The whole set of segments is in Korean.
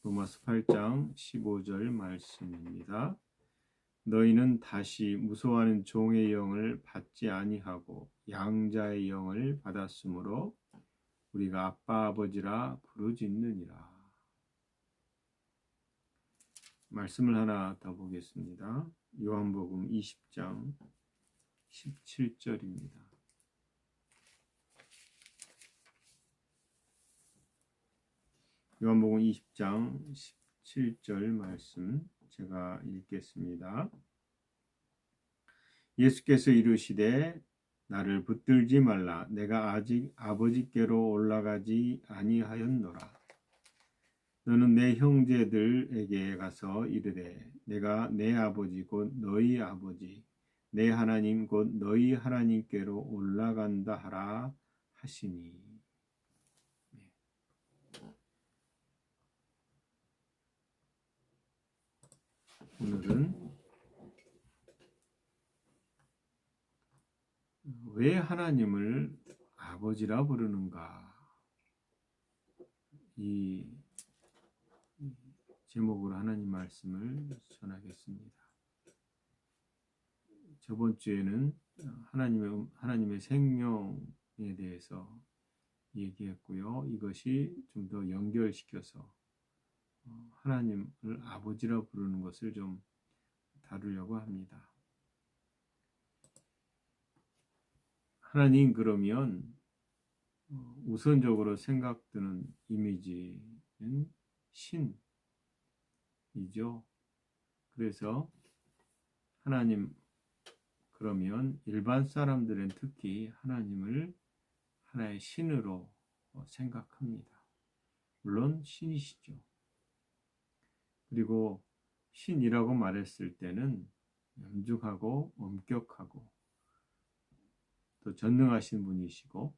로마서 8장 15절 말씀입니다. 너희는 다시 무소하는 종의 영을 받지 아니하고 양자의 영을 받았으므로 우리가 아빠 아버지라 부르짖느니라. 말씀을 하나 더 보겠습니다. 요한복음 20장 17절입니다. 요한복음 20장 17절 말씀 제가 읽겠습니다. 예수께서 이르시되 나를 붙들지 말라. 내가 아직 아버지께로 올라가지 아니하였노라. 너는 내 형제들에게 가서 이르되 내가 내 아버지 곧 너희 아버지 내 하나님 곧 너희 하나님께로 올라간다 하라 하시니. 오늘은 왜 하나님을 아버지라 부르는가, 이 제목으로 하나님 말씀을 전하겠습니다. 저번 주에는 하나님의 생명에 대해서 얘기했고요. 이것이 좀 더 연결시켜서 하나님을 아버지라 부르는 것을 좀 다루려고 합니다. 하나님 그러면 우선적으로 생각드는 이미지는 신이죠. 그래서 하나님 그러면 일반 사람들은 특히 하나님을 하나의 신으로 생각합니다. 물론 신이시죠. 그리고 신이라고 말했을 때는 엄중하고 엄격하고 또 전능하신 분이시고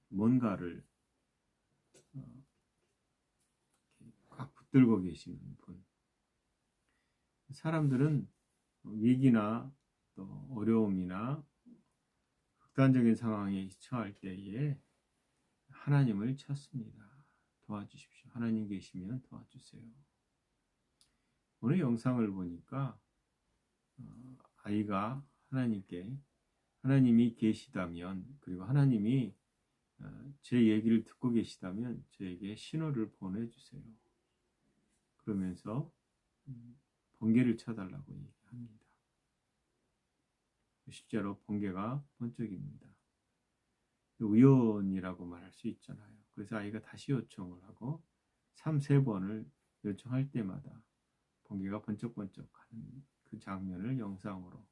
뭔가를 꽉 붙들고 계시는 분. 사람들은 위기나 또 어려움이나 극단적인 상황에 처할 때에 하나님을 찾습니다. 도와주십시오. 하나님 계시면 도와주세요. 오늘 영상을 보니까 아이가 하나님이 계시다면, 그리고 하나님이 제 얘기를 듣고 계시다면 저에게 신호를 보내주세요. 그러면서 번개를 쳐달라고 얘기합니다. 실제로 번개가 번쩍입니다. 우연이라고 말할 수 있잖아요. 그래서 아이가 다시 요청을 하고 3-4번을 요청할 때마다 번개가 번쩍번쩍 하는 그 장면을 영상으로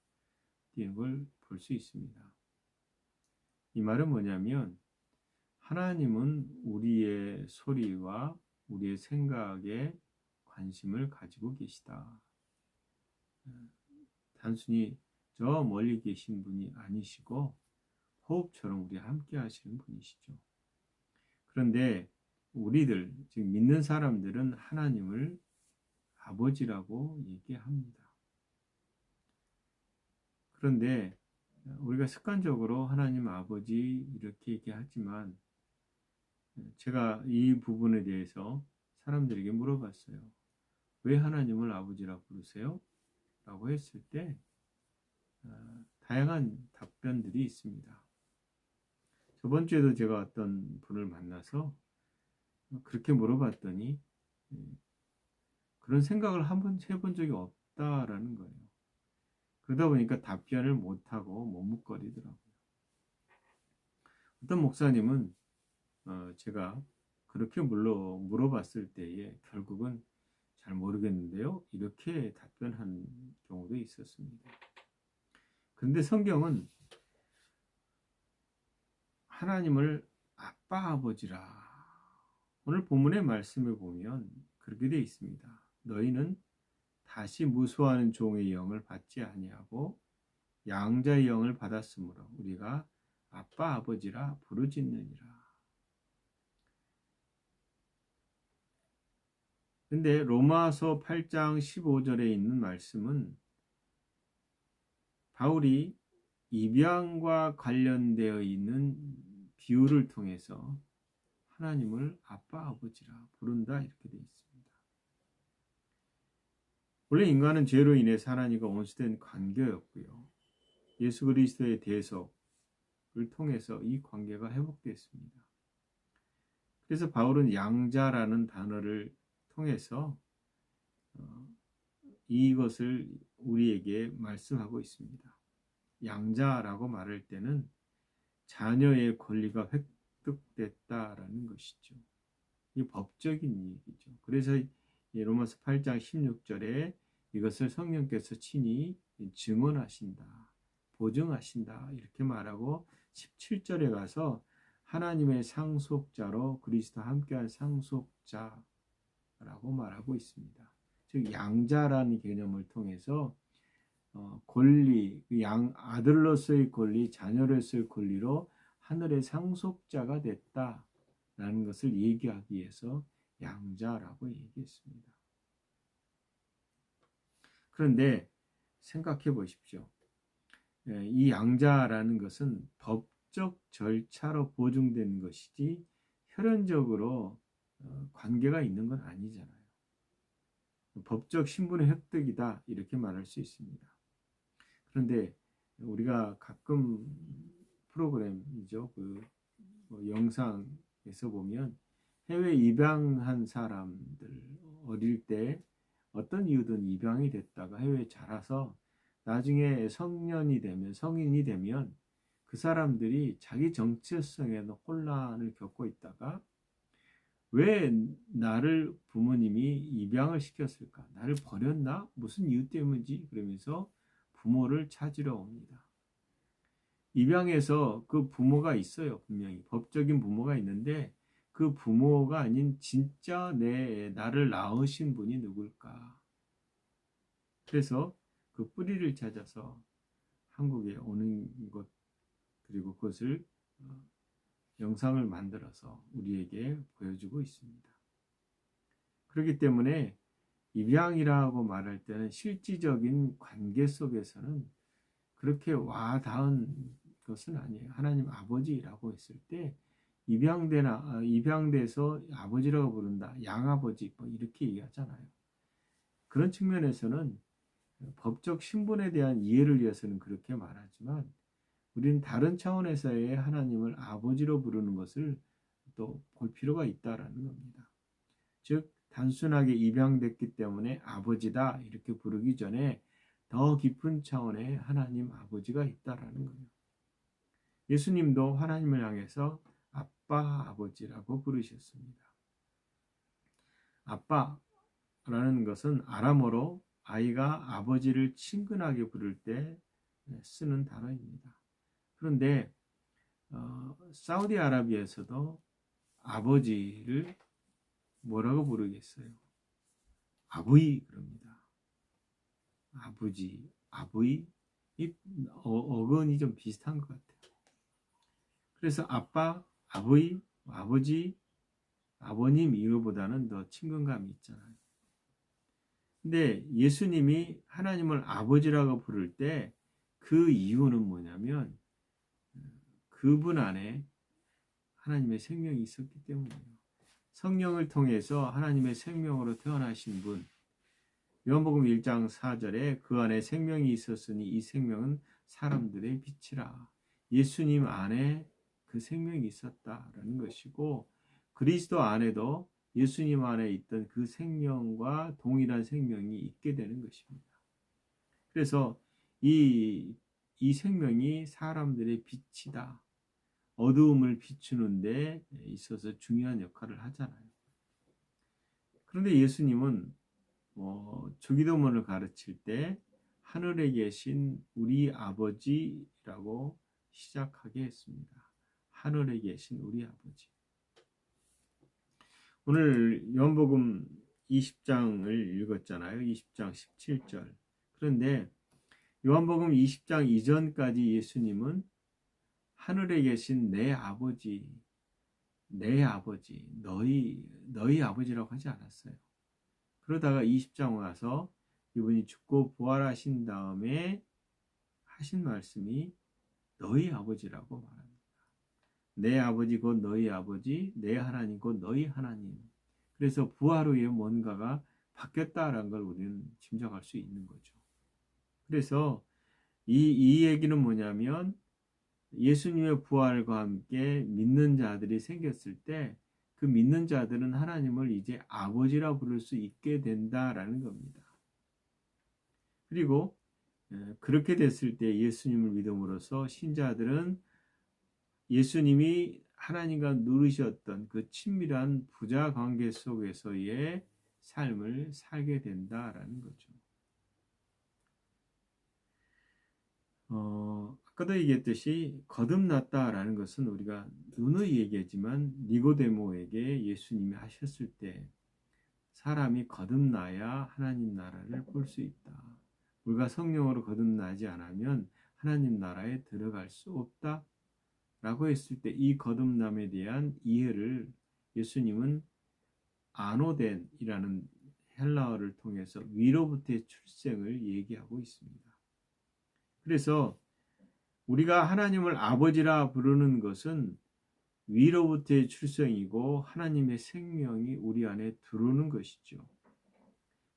띄는 걸 볼 수 있습니다. 이 말은 뭐냐면 하나님은 우리의 소리와 우리의 생각에 관심을 가지고 계시다. 단순히 저 멀리 계신 분이 아니시고 호흡처럼 우리와 함께 하시는 분이시죠. 그런데 우리들, 즉 믿는 사람들은 하나님을 아버지라고 얘기합니다. 그런데 우리가 습관적으로 하나님 아버지 이렇게 얘기하지만 제가 이 부분에 대해서 사람들에게 물어봤어요. 왜 하나님을 아버지라고 부르세요? 라고 했을 때 다양한 답변들이 있습니다. 저번 주에도 제가 어떤 분을 만나서 그렇게 물어봤더니 그런 생각을 한번 해본 적이 없다라는 거예요. 그러다 보니까 답변을 못하고 머뭇거리더라고요. 어떤 목사님은 제가 그렇게 물어봤을 때에 결국은 잘 모르겠는데요, 이렇게 답변한 경우도 있었습니다. 그런데 성경은 하나님을 아빠 아버지라, 오늘 본문의 말씀을 보면 그렇게 되어 있습니다. 너희는 다시 무소하는 종의 영을 받지 아니하고 양자의 영을 받았으므로 우리가 아빠 아버지라 부르짖느니라. 근데 로마서 8장 15절에 있는 말씀은 바울이 입양과 관련되어 있는 비유를 통해서 하나님을 아빠, 아버지라 부른다 이렇게 되어 있습니다. 원래 인간은 죄로 인해서 하나님과 원수된 관계였고요. 예수 그리스도의 대속을 통해서 이 관계가 회복됐습니다. 그래서 바울은 양자라는 단어를 통해서 이것을 우리에게 말씀하고 있습니다. 양자라고 말할 때는 자녀의 권리가 획득됐다라는 것이죠. 이 법적인 얘기죠. 그래서 로마서 8장 16절에 이것을 성령께서 친히 증언하신다, 보증하신다 이렇게 말하고 17절에 가서 하나님의 상속자로 그리스도와 함께한 상속자라고 말하고 있습니다. 즉 양자라는 개념을 통해서 권리, 아들로서의 권리, 자녀로서의 권리로 하늘의 상속자가 됐다라는 것을 얘기하기 위해서 양자라고 얘기했습니다. 그런데 생각해 보십시오. 이 양자라는 것은 법적 절차로 보증된 것이지 혈연적으로 관계가 있는 건 아니잖아요. 법적 신분의 획득이다 이렇게 말할 수 있습니다. 그런데 우리가 가끔 프로그램이죠. 영상에서 보면 해외 입양한 사람들 어릴 때 어떤 이유든 입양이 됐다가 해외에 자라서 나중에 성년이 되면 성인이 되면 그 사람들이 자기 정체성에 혼란을 겪고 있다가 왜 나를 부모님이 입양을 시켰을까? 나를 버렸나? 무슨 이유 때문인지 그러면서 부모를 찾으러 옵니다. 입양해서 그 부모가 있어요. 분명히 법적인 부모가 있는데 그 부모가 아닌 진짜 나를 낳으신 분이 누굴까? 그래서 그 뿌리를 찾아서 한국에 오는 것 그리고 그것을 영상을 만들어서 우리에게 보여주고 있습니다. 그렇기 때문에 입양이라고 말할 때는 실질적인 관계 속에서는 그렇게 와닿은 것은 아니에요. 하나님 아버지라고 했을 때 입양돼서 아버지라고 부른다. 양아버지 뭐 이렇게 얘기하잖아요. 그런 측면에서는 법적 신분에 대한 이해를 위해서는 그렇게 말하지만 우리는 다른 차원에서의 하나님을 아버지로 부르는 것을 또 볼 필요가 있다라는 겁니다. 즉 단순하게 입양됐기 때문에 아버지다 이렇게 부르기 전에 더 깊은 차원의 하나님 아버지가 있다라는 거예요. 예수님도 하나님을 향해서 아빠 아버지라고 부르셨습니다. 아빠라는 것은 아람어로 아이가 아버지를 친근하게 부를 때 쓰는 단어입니다. 그런데 사우디아라비아에서도 아버지를 뭐라고 부르겠어요? 아부이 그럽니다. 아버지, 아부이 이 어근이 좀 비슷한 것 같아요. 그래서 아빠, 아부이, 아버지, 아버님 이거보다는 더 친근감이 있잖아요. 근데 예수님이 하나님을 아버지라고 부를 때 그 이유는 뭐냐면 그분 안에 하나님의 생명이 있었기 때문이에요. 성령을 통해서 하나님의 생명으로 태어나신 분, 요한복음 1장 4절에 그 안에 생명이 있었으니 이 생명은 사람들의 빛이라. 예수님 안에 그 생명이 있었다라는 것이고 그리스도 안에도 예수님 안에 있던 그 생명과 동일한 생명이 있게 되는 것입니다. 그래서 이 생명이 사람들의 빛이다. 어두움을 비추는 데 있어서 중요한 역할을 하잖아요. 그런데 예수님은 주기도문을 가르칠 때 하늘에 계신 우리 아버지라고 시작하게 했습니다. 하늘에 계신 우리 아버지. 오늘 요한복음 20장을 읽었잖아요. 20장 17절. 그런데 요한복음 20장 이전까지 예수님은 하늘에 계신 내 아버지, 너희 아버지라고 하지 않았어요. 그러다가 20장 와서 이분이 죽고 부활하신 다음에 하신 말씀이 너희 아버지라고 말합니다. 내 아버지 곧 너희 아버지, 내 하나님 곧 너희 하나님. 그래서 부활 후에 뭔가가 바뀌었다라는 걸 우리는 짐작할 수 있는 거죠. 그래서 이 얘기는 뭐냐면 예수님의 부활과 함께 믿는 자들이 생겼을 때 그 믿는 자들은 하나님을 이제 아버지라 부를 수 있게 된다라는 겁니다. 그리고 그렇게 됐을 때 예수님을 믿음으로써 신자들은 예수님이 하나님과 누리셨던 그 친밀한 부자 관계 속에서의 삶을 살게 된다라는 거죠. 아까도 얘기했듯이 거듭났다라는 것은 우리가 누누이 얘기했지만 니고데모에게 예수님이 하셨을 때 사람이 거듭나야 하나님 나라를 볼 수 있다. 우리가 성령으로 거듭나지 않으면 하나님 나라에 들어갈 수 없다. 라고 했을 때 이 거듭남에 대한 이해를 예수님은 아노덴이라는 헬라어를 통해서 위로부터의 출생을 얘기하고 있습니다. 그래서 우리가 하나님을 아버지라 부르는 것은 위로부터의 출생이고 하나님의 생명이 우리 안에 들어오는 것이죠.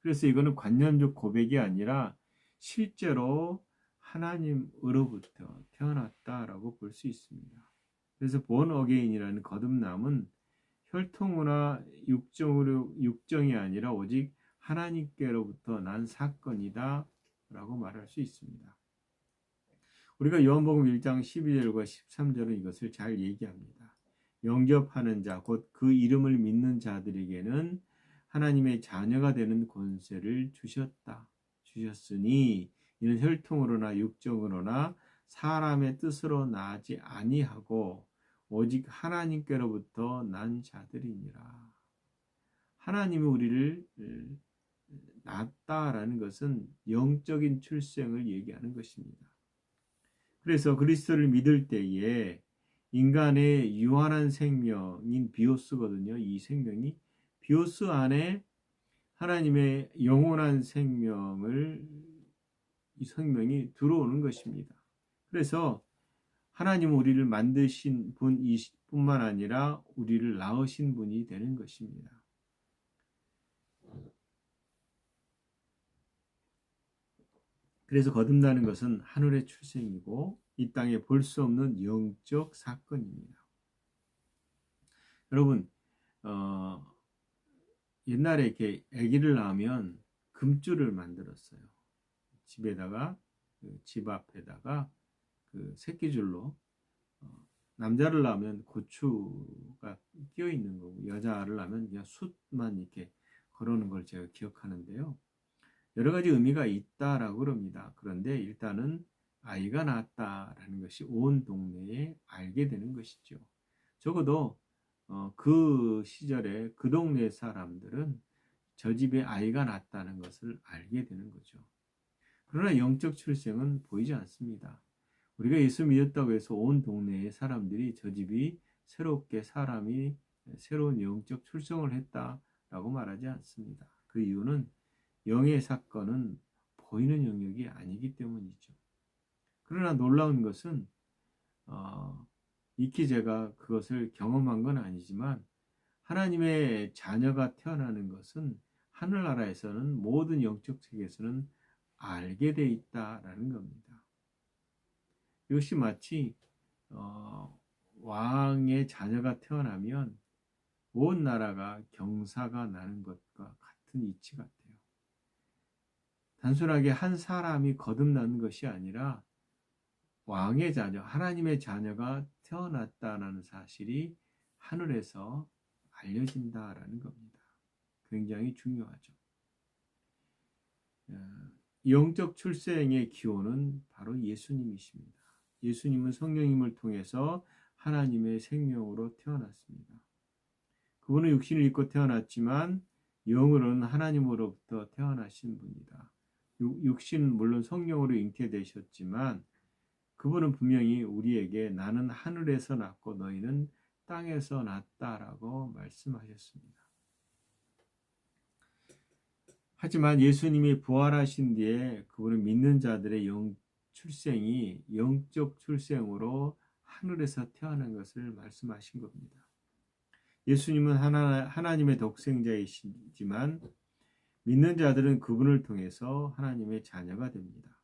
그래서 이거는 관념적 고백이 아니라 실제로 하나님으로부터 태어났다라고 볼 수 있습니다. 그래서 born again이라는 거듭남은 혈통이나 육정이 아니라 오직 하나님께로부터 난 사건이다 라고 말할 수 있습니다. 우리가 요한복음 1장 12절과 13절은 이것을 잘 얘기합니다. 영접하는 자, 곧 그 이름을 믿는 자들에게는 하나님의 자녀가 되는 권세를 주셨으니 이는 혈통으로나 육정으로나 사람의 뜻으로 나지 아니하고 오직 하나님께로부터 난 자들이니라. 하나님이 우리를 낳았다라는 것은 영적인 출생을 얘기하는 것입니다. 그래서 그리스도를 믿을 때에 인간의 유한한 생명인 비오스거든요. 이 생명이 비오스 안에 하나님의 영원한 이 생명이 들어오는 것입니다. 그래서 하나님은 우리를 만드신 분뿐만 아니라 우리를 낳으신 분이 되는 것입니다. 그래서 거듭나는 것은 하늘의 출생이고 이 땅에 볼 수 없는 영적 사건입니다. 여러분, 옛날에 이렇게 아기를 낳으면 금줄을 만들었어요. 집에다가 집 앞에다가 그 새끼줄로 남자를 낳으면 고추가 끼어 있는 거고 여자를 낳으면 그냥 숯만 이렇게 걸어오는 걸 제가 기억하는데요. 여러 가지 의미가 있다라고 그럽니다. 그런데 일단은 아이가 낳았다라는 것이 온 동네에 알게 되는 것이죠. 적어도 그 시절에 그 동네 사람들은 저 집에 아이가 낳았다는 것을 알게 되는 거죠. 그러나 영적 출생은 보이지 않습니다. 우리가 예수 믿었다고 해서 온 동네의 사람들이 저 집이 새롭게 사람이 새로운 영적 출생을 했다라고 말하지 않습니다. 그 이유는 영의 사건은 보이는 영역이 아니기 때문이죠. 그러나 놀라운 것은 익히 제가 그것을 경험한 건 아니지만 하나님의 자녀가 태어나는 것은 하늘나라에서는 모든 영적 세계에서는 알게 돼 있다라는 겁니다. 이것이 마치 왕의 자녀가 태어나면 온 나라가 경사가 나는 것과 같은 이치 같아요. 단순하게 한 사람이 거듭나는 것이 아니라 왕의 자녀, 하나님의 자녀가 태어났다는 사실이 하늘에서 알려진다라는 겁니다. 굉장히 중요하죠. 영적 출생의 기원은 바로 예수님이십니다. 예수님은 성령님을 통해서 하나님의 생명으로 태어났습니다. 그분은 육신을 입고 태어났지만 영으로는 하나님으로부터 태어나신 분이다. 육신은 물론 성령으로 잉태되셨지만 그분은 분명히 우리에게 나는 하늘에서 났고 너희는 땅에서 났다라고 말씀하셨습니다. 하지만 예수님이 부활하신 뒤에 그분을 믿는 자들의 출생이 영적 출생으로 하늘에서 태어난 것을 말씀하신 겁니다. 예수님은 하나님의 독생자이시지만 믿는 자들은 그분을 통해서 하나님의 자녀가 됩니다.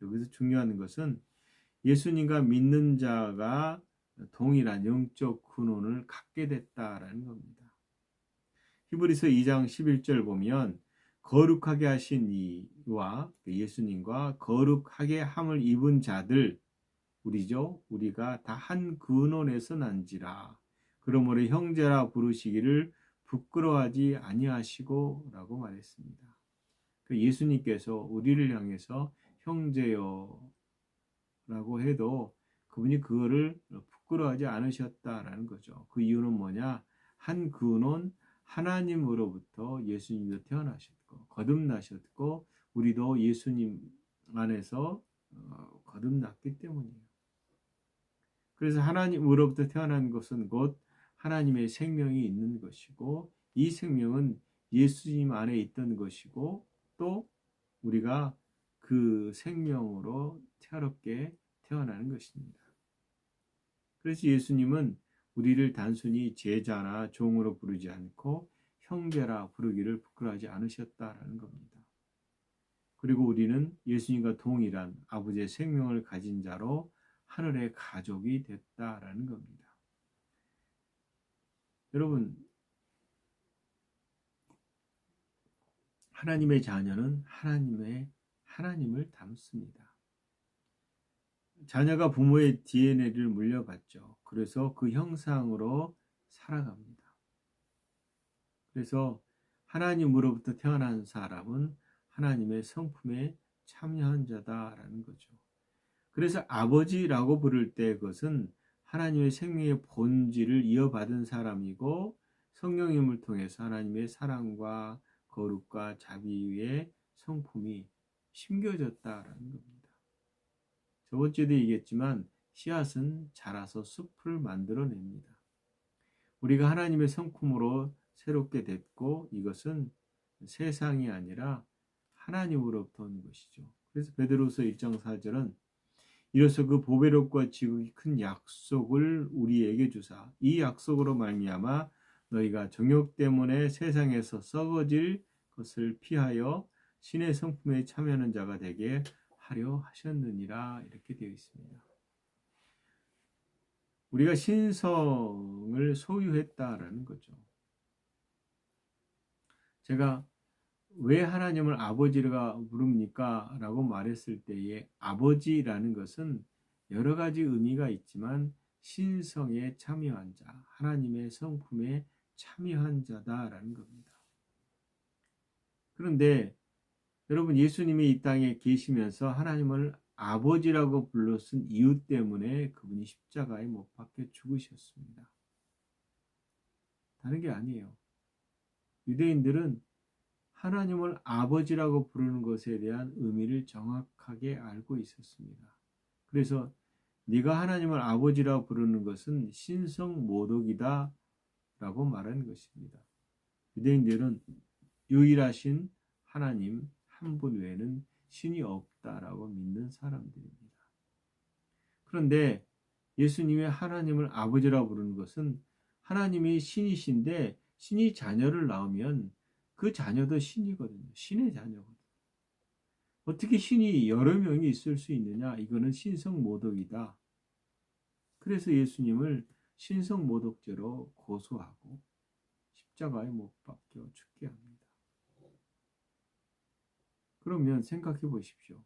여기서 중요한 것은 예수님과 믿는 자가 동일한 영적 근원을 갖게 됐다라는 겁니다. 히브리서 2장 11절 보면 거룩하게 하신 이와 예수님과 거룩하게 함을 입은 자들 우리죠. 우리가 다 한 근원에서 난지라. 그러므로 형제라 부르시기를 부끄러워하지 아니하시고 라고 말했습니다. 예수님께서 우리를 향해서 형제요 라고 해도 그분이 그거를 부끄러워하지 않으셨다라는 거죠. 그 이유는 뭐냐? 한 근원 하나님으로부터 예수님도 태어나셨고 거듭나셨고 우리도 예수님 안에서 거듭났기 때문이에요. 그래서 하나님으로부터 태어난 것은 곧 하나님의 생명이 있는 것이고 이 생명은 예수님 안에 있던 것이고 또 우리가 그 생명으로 새롭게 태어나는 것입니다. 그래서 예수님은 우리를 단순히 제자나 종으로 부르지 않고 형제라 부르기를 부끄러워하지 않으셨다라는 겁니다. 그리고 우리는 예수님과 동일한 아버지의 생명을 가진 자로 하늘의 가족이 됐다라는 겁니다. 여러분, 하나님의 자녀는 하나님을 닮습니다. 자녀가 부모의 DNA를 물려받죠. 그래서 그 형상으로 살아갑니다. 그래서 하나님으로부터 태어난 사람은 하나님의 성품에 참여한 자다라는 거죠. 그래서 아버지라고 부를 때 그것은 하나님의 생명의 본질을 이어받은 사람이고 성령님을 통해서 하나님의 사랑과 거룩과 자비의 성품이 심겨졌다라는 겁니다. 저번 주에도 얘기했지만 씨앗은 자라서 숲을 만들어냅니다. 우리가 하나님의 성품으로 새롭게 됐고 이것은 세상이 아니라 하나님으로부터 온 것이죠. 그래서 베드로서 1장 4절은 이로써 그 보배롭고 지극히 큰 약속을 우리에게 주사 이 약속으로 말미암아 너희가 정욕 때문에 세상에서 썩어질 것을 피하여 신의 성품에 참여하는 자가 되게 하려 하셨느니라 이렇게 되어 있습니다. 우리가 신성을 소유했다라는 거죠. 제가 왜 하나님을 아버지가 부릅니까? 라고 말했을 때에 아버지라는 것은 여러 가지 의미가 있지만 신성에 참여한 자, 하나님의 성품에 참여한 자다라는 겁니다. 그런데 여러분 예수님이 이 땅에 계시면서 하나님을 아버지라고 불렀은 이유 때문에 그분이 십자가에 못 박혀 죽으셨습니다. 다른 게 아니에요. 유대인들은 하나님을 아버지라고 부르는 것에 대한 의미를 정확하게 알고 있었습니다. 그래서 네가 하나님을 아버지라고 부르는 것은 신성모독이다 라고 말한 것입니다. 유대인들은 유일하신 하나님 한 분 외에는 신이 없다라고 믿는 사람들입니다. 그런데 예수님이 하나님을 아버지라고 부르는 것은 하나님이 신이신데 신이 자녀를 낳으면 그 자녀도 신이거든요. 신의 자녀거든요. 어떻게 신이 여러 명이 있을 수 있느냐? 이거는 신성모독이다. 그래서 예수님을 신성모독죄로 고소하고 십자가에 못 박혀 죽게 합니다. 그러면 생각해 보십시오.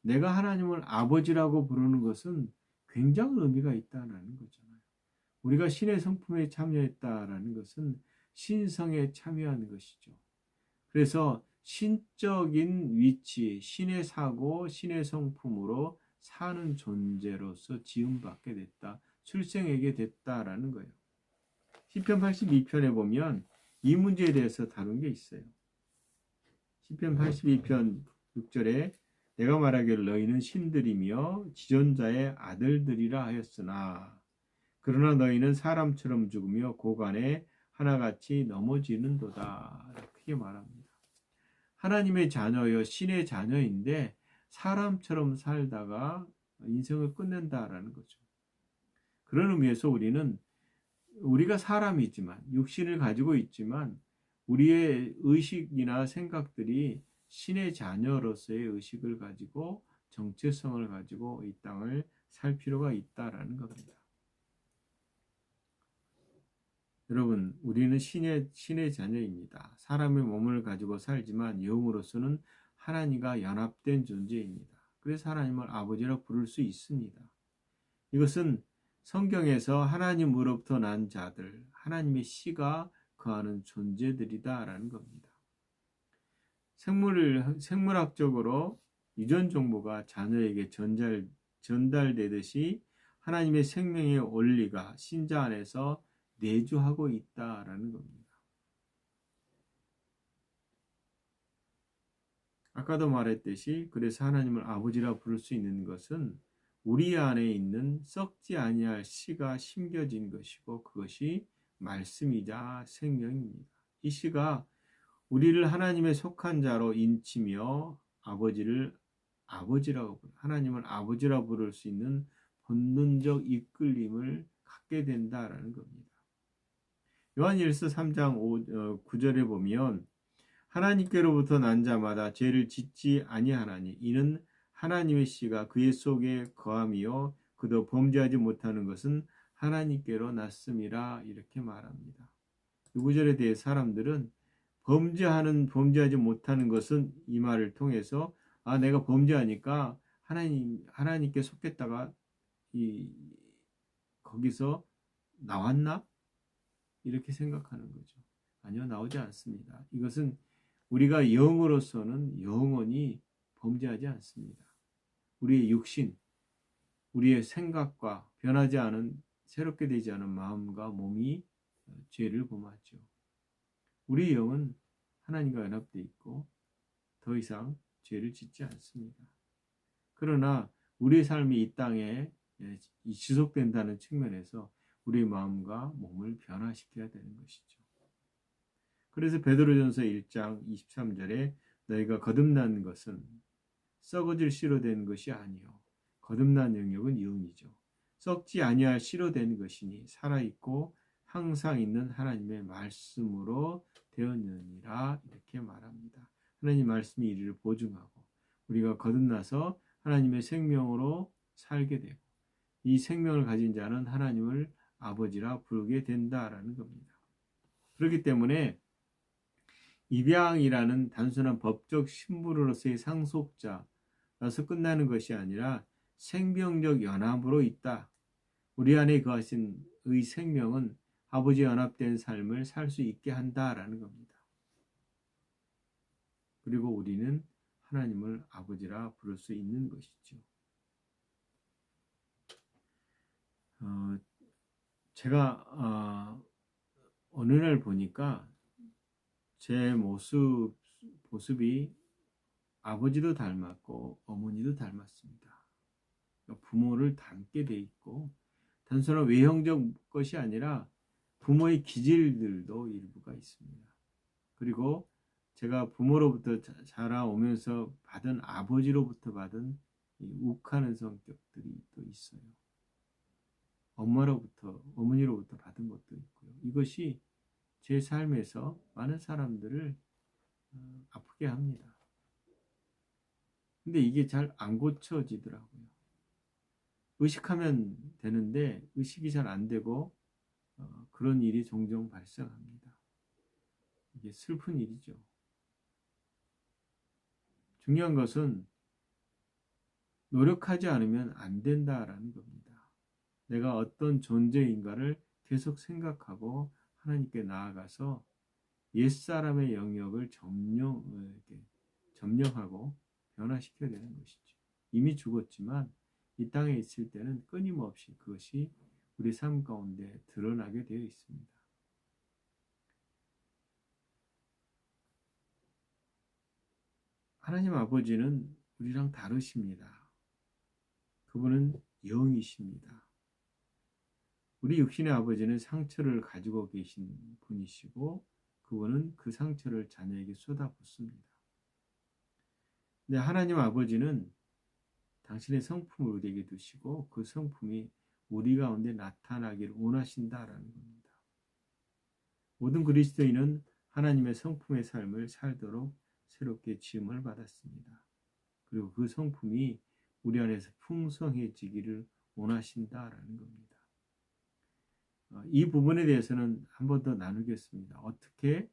내가 하나님을 아버지라고 부르는 것은 굉장한 의미가 있다는 거잖아요. 우리가 신의 성품에 참여했다라는 것은 신성에 참여하는 것이죠. 그래서 신적인 위치, 신의 사고, 신의 성품으로 사는 존재로서 지음받게 됐다. 출생하게 됐다라는 거예요. 시편 82편에 보면 이 문제에 대해서 다룬 게 있어요. 시편 82편 6절에 내가 말하기를 너희는 신들이며 지존자의 아들들이라 하였으나 그러나 너희는 사람처럼 죽으며 고간에 하나같이 넘어지는도다. 크게 말합니다. 하나님의 자녀여 신의 자녀인데 사람처럼 살다가 인생을 끝낸다라는 거죠. 그런 의미에서 우리가 사람이지만 육신을 가지고 있지만 우리의 의식이나 생각들이 신의 자녀로서의 의식을 가지고 정체성을 가지고 이 땅을 살 필요가 있다라는 겁니다. 여러분, 우리는 신의 자녀입니다. 사람의 몸을 가지고 살지만 영으로서는 하나님과 연합된 존재입니다. 그래서 하나님을 아버지라 부를 수 있습니다. 이것은 성경에서 하나님으로부터 난 자들, 하나님의 씨가 거하는 존재들이다라는 겁니다. 생물학적으로 유전 정보가 자녀에게 전달되듯이 하나님의 생명의 원리가 신자 안에서 내주하고 있다라는 겁니다. 아까도 말했듯이 그래서 하나님을 아버지라 부를 수 있는 것은 우리 안에 있는 썩지 아니할 씨가 심겨진 것이고 그것이 말씀이자 생명입니다. 이 씨가 우리를 하나님의 속한 자로 인치며 하나님을 아버지라 부를 수 있는 본능적 이끌림을 갖게 된다라는 겁니다. 요한일서 3장 9절에 보면 하나님께로부터 난 자마다 죄를 짓지 아니하나니 이는 하나님의 씨가 그의 속에 거함이요 그도 범죄하지 못하는 것은 하나님께로 났음이라 이렇게 말합니다. 이 구절에 대해 사람들은 범죄하지 못하는 것은 이 말을 통해서 내가 범죄하니까 하나님께 속겠다가 거기서 나왔나? 이렇게 생각하는 거죠. 아니요, 나오지 않습니다. 이것은 우리가 영으로서는 영원히 범죄하지 않습니다. 우리의 육신, 우리의 생각과 변하지 않은 새롭게 되지 않은 마음과 몸이 죄를 범하죠. 우리 영은 하나님과 연합되어 있고 더 이상 죄를 짓지 않습니다. 그러나 우리의 삶이 이 땅에 지속된다는 측면에서 우리의 마음과 몸을 변화시켜야 되는 것이죠. 그래서 베드로전서 1장 23절에 너희가 거듭난 것은 썩어질 씨로 된 것이 아니요 거듭난 영역은 영이죠. 썩지 아니할 씨로 된 것이니 살아있고 항상 있는 하나님의 말씀으로 되었느니라 이렇게 말합니다. 하나님 말씀이 이를 보증하고 우리가 거듭나서 하나님의 생명으로 살게 되고 이 생명을 가진 자는 하나님을 아버지라 부르게 된다라는 겁니다. 그렇기 때문에 입양이라는 단순한 법적 신분으로서의 상속자라서 끝나는 것이 아니라 생명적 연합으로 있다. 우리 안에 거하신 의 생명은 아버지와 연합된 삶을 살 수 있게 한다라는 겁니다. 그리고 우리는 하나님을 아버지라 부를 수 있는 것이죠. 제가 어느 날 보니까 제 모습이 아버지도 닮았고 어머니도 닮았습니다. 부모를 닮게 돼 있고 단순한 외형적 것이 아니라 부모의 기질들도 일부가 있습니다. 그리고 제가 부모로부터 자라오면서 받은 아버지로부터 받은 욱하는 성격들이 또 있어요. 어머니로부터 받은 것도 있고요. 이것이 제 삶에서 많은 사람들을 아프게 합니다. 근데 이게 잘 안 고쳐지더라고요. 의식하면 되는데 의식이 잘 안 되고 그런 일이 종종 발생합니다. 이게 슬픈 일이죠. 중요한 것은 노력하지 않으면 안 된다라는 겁니다. 내가 어떤 존재인가를 계속 생각하고 하나님께 나아가서 옛사람의 영역을 점령하고 변화시켜야 되는 것이죠. 이미 죽었지만 이 땅에 있을 때는 끊임없이 그것이 우리 삶 가운데 드러나게 되어 있습니다. 하나님 아버지는 우리랑 다르십니다. 그분은 영이십니다. 우리 육신의 아버지는 상처를 가지고 계신 분이시고 그분은 그 상처를 자녀에게 쏟아붓습니다. 근데 하나님 아버지는 당신의 성품을 우리에게 두시고 그 성품이 우리 가운데 나타나기를 원하신다라는 겁니다. 모든 그리스도인은 하나님의 성품의 삶을 살도록 새롭게 지음을 받았습니다. 그리고 그 성품이 우리 안에서 풍성해지기를 원하신다라는 겁니다. 이 부분에 대해서는 한 번 더 나누겠습니다. 어떻게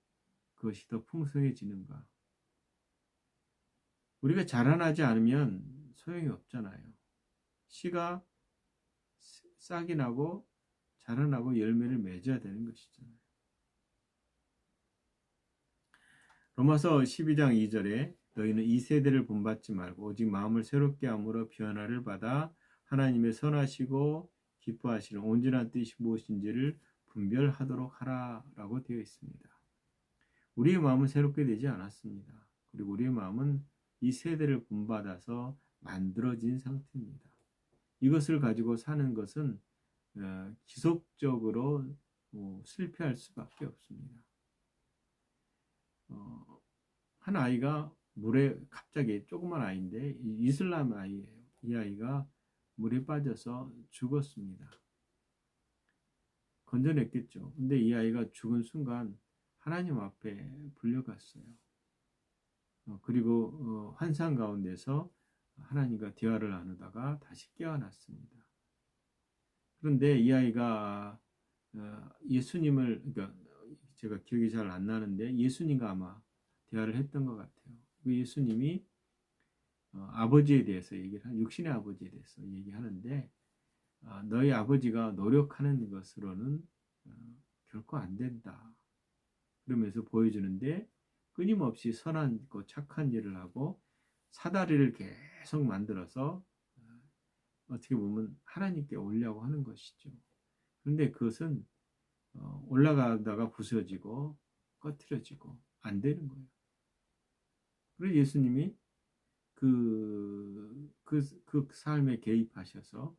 그것이 더 풍성해지는가? 우리가 자라나지 않으면 소용이 없잖아요. 씨가 싹이 나고 자라나고 열매를 맺어야 되는 것이잖아요. 로마서 12장 2절에 너희는 이 세대를 본받지 말고 오직 마음을 새롭게 함으로 변화를 받아 하나님의 선하시고 기뻐하시는 온전한 뜻이 무엇인지를 분별하도록 하라라고 되어 있습니다. 우리의 마음은 새롭게 되지 않았습니다. 그리고 우리의 마음은 이 세대를 본받아서 만들어진 상태입니다. 이것을 가지고 사는 것은 지속적으로 실패할 수밖에 없습니다. 한 아이가 물에 갑자기 조그만 아이인데 이슬람 아이예요. 이 아이가 물에 빠져서 죽었습니다. 건져냈겠죠. 근데 이 아이가 죽은 순간 하나님 앞에 불려갔어요. 그리고 환상 가운데서 하나님과 대화를 나누다가 다시 깨어났습니다. 그런데 이 아이가 예수님을, 그러니까 제가 기억이 잘 안 나는데 예수님과 아마 대화를 했던 것 같아요. 그 예수님이 아버지에 대해서 육신의 아버지에 대해서 얘기하는데 너희 아버지가 노력하는 것으로는 결코 안 된다. 그러면서 보여주는데 끊임없이 선한 착한 일을 하고 사다리를 계속 만들어서 어떻게 보면 하나님께 올려고 하는 것이죠. 그런데 그것은 올라가다가 부서지고 꺼트려지고 안 되는 거예요. 그래서 예수님이 그 삶에 개입하셔서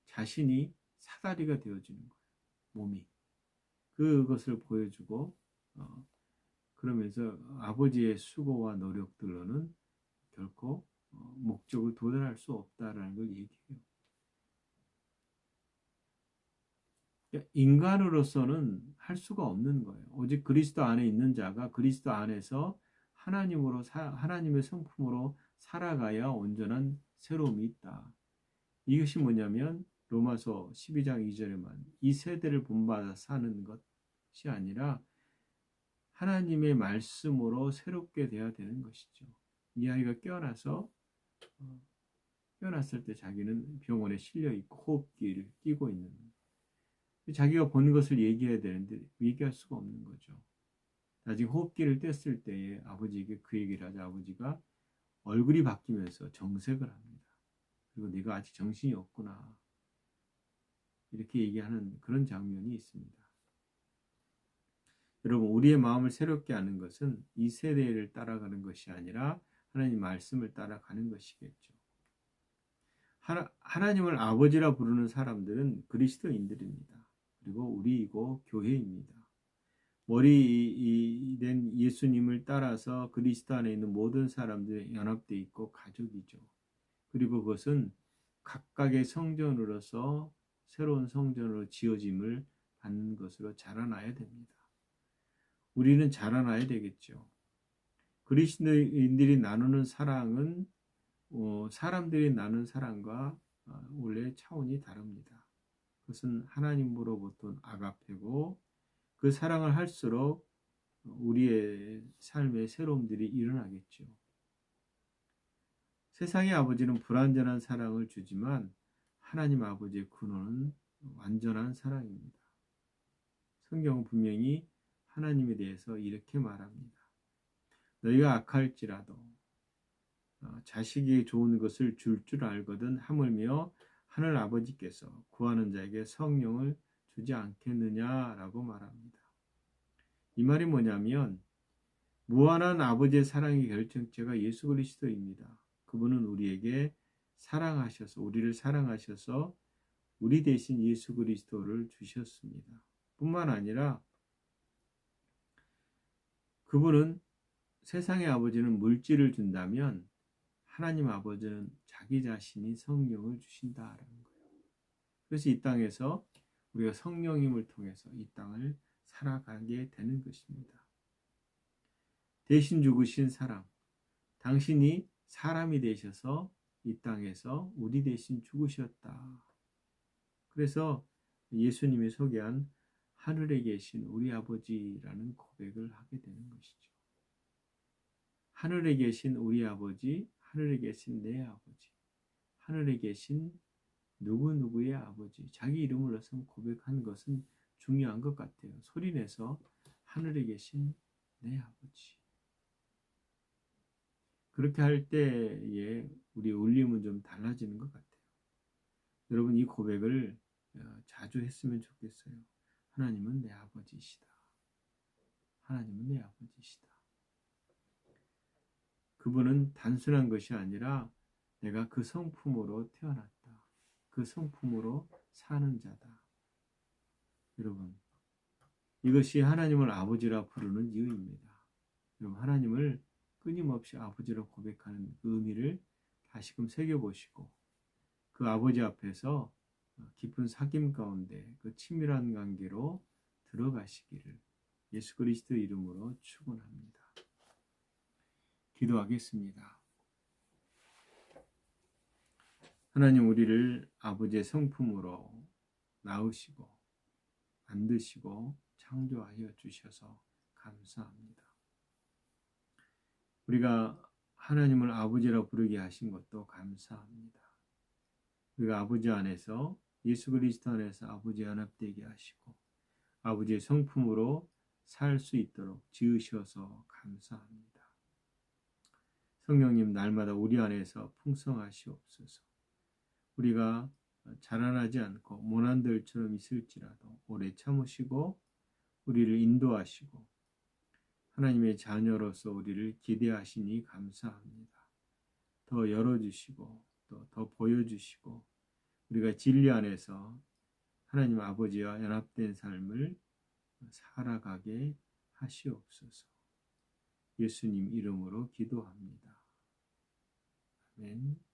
자신이 사다리가 되어지는 거예요. 몸이. 그것을 보여주고 그러면서 아버지의 수고와 노력들로는 결코 목적을 도달할 수 없다라는 걸 얘기해요. 인간으로서는 할 수가 없는 거예요. 오직 그리스도 안에 있는 자가 그리스도 안에서 하나님의 성품으로 살아가야 온전한 새로움이 있다. 이것이 뭐냐면 로마서 12장 2절에만 이 세대를 본받아 사는 것이 아니라 하나님의 말씀으로 새롭게 돼야 되는 것이죠. 이 아이가 깨어났을 때 자기는 병원에 실려 있고 호흡기를 끼고 있는 자기가 본 것을 얘기해야 되는데 얘기할 수가 없는 거죠. 나중에 호흡기를 뗐을 때에 아버지에게 그 얘기를 하자 아버지가 얼굴이 바뀌면서 정색을 합니다. 그리고 네가 아직 정신이 없구나. 이렇게 얘기하는 그런 장면이 있습니다. 여러분, 우리의 마음을 새롭게 하는 것은 이 세대를 따라가는 것이 아니라 하나님 말씀을 따라가는 것이겠죠. 하나님을 아버지라 부르는 사람들은 그리스도인들입니다. 그리고 우리이고 교회입니다. 머리 된 예수님을 따라서 그리스도 안에 있는 모든 사람들이 연합되어 있고 가족이죠. 그리고 그것은 각각의 성전으로서 새로운 성전으로 지어짐을 받는 것으로 자라나야 됩니다. 우리는 자라나야 되겠죠. 그리스도인들이 나누는 사랑은 사람들이 나누는 사랑과 원래 차원이 다릅니다. 그것은 하나님으로부터 아가페고 그 사랑을 할수록 우리의 삶의 새로움들이 일어나겠죠. 세상의 아버지는 불완전한 사랑을 주지만 하나님 아버지의 근원은 완전한 사랑입니다. 성경은 분명히 하나님에 대해서 이렇게 말합니다. 너희가 악할지라도 자식이 좋은 것을 줄 알거든 하물며 하늘 아버지께서 구하는 자에게 성령을 주지 않겠느냐라고 말합니다. 이 말이 뭐냐면 무한한 아버지의 사랑의 결정체가 예수 그리스도입니다. 그분은 우리를 사랑하셔서 우리 대신 예수 그리스도를 주셨습니다. 뿐만 아니라 그분은 세상의 아버지는 물질을 준다면 하나님 아버지는 자기 자신이 성령을 주신다라는 거예요. 그래서 이 땅에서 우리가 성령님을 통해서 이 땅을 살아가게 되는 것입니다. 대신 죽으신 사랑, 당신이 사람이 되셔서 이 땅에서 우리 대신 죽으셨다. 그래서 예수님이 소개한 하늘에 계신 우리 아버지라는 고백을 하게 되는 것이죠. 하늘에 계신 우리 아버지, 하늘에 계신 내 아버지, 하늘에 계신 누구누구의 아버지, 자기 이름을 넣어서 고백한 것은 중요한 것 같아요. 소리내서 하늘에 계신 내 아버지. 그렇게 할 때에 우리 울림은 좀 달라지는 것 같아요. 여러분 이 고백을 자주 했으면 좋겠어요. 하나님은 내 아버지시다. 하나님은 내 아버지시다. 그분은 단순한 것이 아니라 내가 그 성품으로 태어났다. 그 성품으로 사는 자다. 여러분, 이것이 하나님을 아버지라 부르는 이유입니다. 여러분, 하나님을 끊임없이 아버지로 고백하는 그 의미를 다시금 새겨보시고 그 아버지 앞에서 깊은 사귐 가운데 그 친밀한 관계로 들어가시기를 예수 그리스도 이름으로 축원합니다. 기도하겠습니다. 하나님 우리를 아버지의 성품으로 낳으시고 만드시고 창조하여 주셔서 감사합니다. 우리가 하나님을 아버지라 부르게 하신 것도 감사합니다. 우리가 아버지 안에서 예수 그리스도 안에서 아버지 연합되게 하시고 아버지의 성품으로 살 수 있도록 지으셔서 감사합니다. 성령님 날마다 우리 안에서 풍성하시옵소서. 우리가 자라나지 않고 모난들처럼 있을지라도 오래 참으시고 우리를 인도하시고 하나님의 자녀로서 우리를 기대하시니 감사합니다. 더 열어주시고 또 더 보여주시고 우리가 진리 안에서 하나님 아버지와 연합된 삶을 살아가게 하시옵소서. 예수님 이름으로 기도합니다. 아멘.